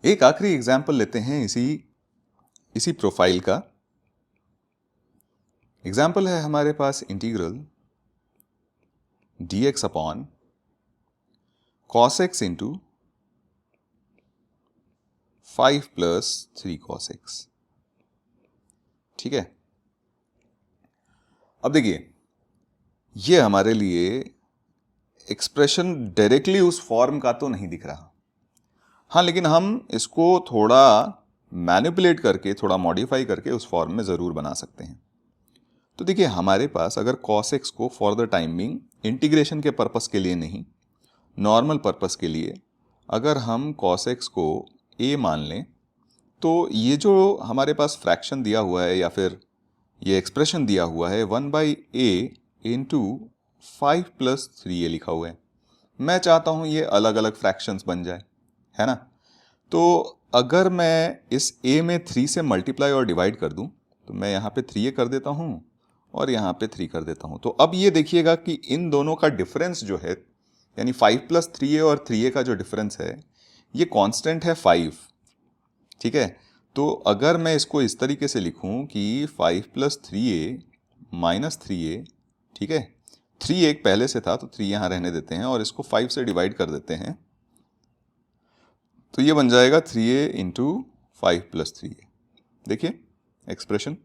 एक आखिरी एग्जाम्पल लेते हैं इसी प्रोफाइल का। एग्जाम्पल है हमारे पास integral dx upon cos x into 5 plus 3 cos x। ठीक है, अब देखिए ये हमारे लिए एक्सप्रेशन डायरेक्टली उस फॉर्म का तो नहीं दिख रहा, हाँ, लेकिन हम इसको थोड़ा मैनिपुलेट करके, थोड़ा मॉडिफाई करके उस फॉर्म में ज़रूर बना सकते हैं। तो देखिए हमारे पास अगर cos x को for the time being integration के पर्पस के लिए नहीं, नॉर्मल पर्पस के लिए अगर हम cos x को a मान लें, तो ये जो हमारे पास फ्रैक्शन दिया हुआ है या फिर ये एक्सप्रेशन दिया हुआ है 1/a इंटू 5 प्लस 3a लिखा हुआ है। मैं चाहता हूँ ये अलग अलग फ्रैक्शंस बन जाए, है ना। तो अगर मैं इस a में 3 से मल्टीप्लाई और डिवाइड कर दूं, तो मैं यहाँ पे 3a कर देता हूँ और यहाँ पे 3 कर देता हूँ। तो अब ये देखिएगा कि इन दोनों का डिफरेंस जो है, यानी 5 प्लस 3a और 3a का जो डिफरेंस है, ये कांस्टेंट है 5। ठीक है, तो अगर मैं इसको इस तरीके से लिखूं कि 5 प्लस 3a माइनस 3a, ठीक है, 3 एक पहले से था तो 3 यहाँ रहने देते हैं और इसको 5 से डिवाइड कर देते हैं, तो ये बन जाएगा 3a इंटू 5 प्लस 3a। देखिए एक्सप्रेशन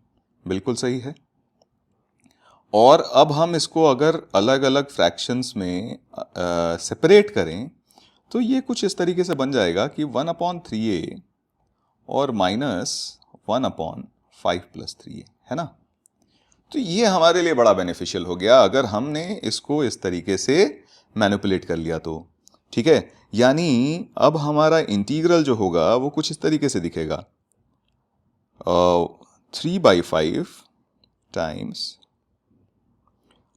बिल्कुल सही है। और अब हम इसको अगर अलग अलग फ्रैक्शंस में सेपरेट करें, तो ये कुछ इस तरीके से बन जाएगा कि 1/3a और माइनस 1/5 प्लस 3a, है ना। तो ये हमारे लिए बड़ा बेनिफिशियल हो गया अगर हमने इसको इस तरीके से मैनिपुलेट कर लिया तो। ठीक है, यानी अब हमारा इंटीग्रल जो होगा वो कुछ इस तरीके से दिखेगा, 3/5 टाइम्स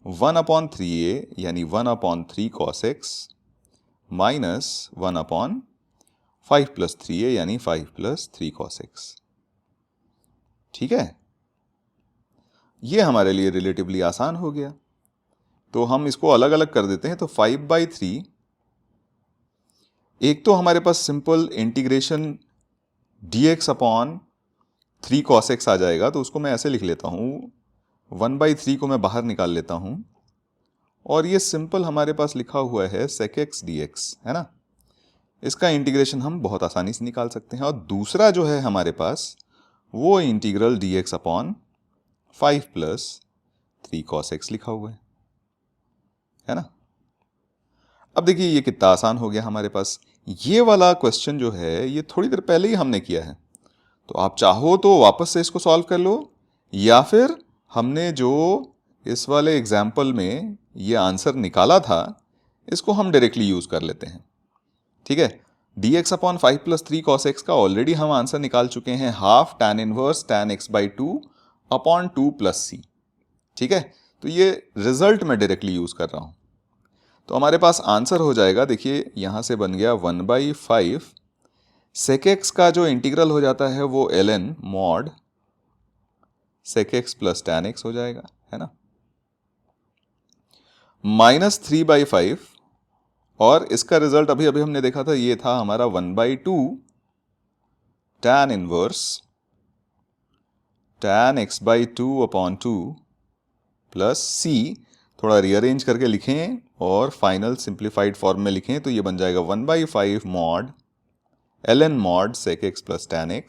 1/3a यानी 1/3 cos x minus 1/5 plus 3a यानी 5 प्लस 3 cos x। ठीक है, ये हमारे लिए रिलेटिवली आसान हो गया। तो हम इसको अलग अलग कर देते हैं, तो 5/3, एक तो हमारे पास simple integration dx upon 3 cos x आ जाएगा, तो उसको मैं ऐसे लिख लेता हूं, 1/3 को मैं बाहर निकाल लेता हूं और ये सिंपल हमारे पास लिखा हुआ है sec x dx, है ना। इसका इंटीग्रेशन हम बहुत आसानी से निकाल सकते हैं। और दूसरा जो है हमारे पास वो integral dx upon 5 plus 3 cos x लिखा हुआ है ना। अब देखिए ये कितना आसान हो गया हमारे पास। ये वाला क्वेश्चन जो है ये थोड़ी देर पहले ही हमने किया है, तो आप चाहो तो वापस से इसको सॉल्व कर लो, या फिर हमने जो इस वाले एग्जाम्पल में ये आंसर निकाला था इसको हम डायरेक्टली यूज कर लेते हैं। ठीक है, dx upon 5 plus 3 cos x का ऑलरेडी हम आंसर निकाल चुके हैं, half tan inverse tan x/2 upon 2 plus c। ठीक है, तो ये रिजल्ट मैं डायरेक्टली यूज कर रहा हूं, तो हमारे पास आंसर हो जाएगा, देखिए यहां से बन गया 1/5 sec x का जो इंटीग्रल हो जाता है वो ln mod sec x plus tan x हो जाएगा, है ना, माइनस 3/5, और इसका रिजल्ट अभी अभी हमने देखा था, ये था हमारा 1/2 tan inverse tan x/2 upon 2 plus c। थोड़ा रीअरेंज करके लिखें और फाइनल सिंप्लीफाइड फॉर्म में लिखें, तो ये बन जाएगा 1/5 mod ln mod sec x plus tan x,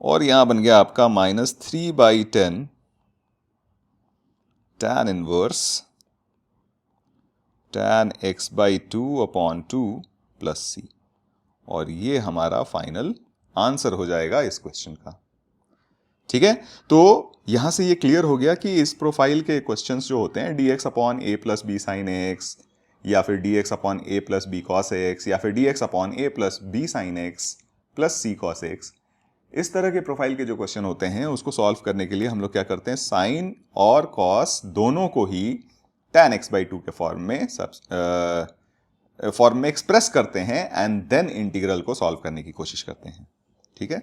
और यहां बन गया आपका minus 3/10 tan inverse tan x/2 upon 2 plus c, और ये हमारा फाइनल आंसर हो जाएगा इस क्वेश्चन का। ठीक है, तो यहां से ये क्लियर हो गया कि इस प्रोफाइल के क्वेश्चंस जो होते हैं dx upon a plus B sine x, या फिर dx upon a plus B cos x, या फिर dx upon a plus B sine x plus c cos x, इस तरह के प्रोफाइल के जो क्वेश्चन होते हैं उसको सॉल्व करने के लिए हम लोग क्या करते हैं, साइन और कॉस दोनों को ही tan x/2 के फॉर्म में एक्सप्रेस करते हैं एंड देन इंटीग्रल को सॉल्व करने की कोशिश करते हैं। ठीक है।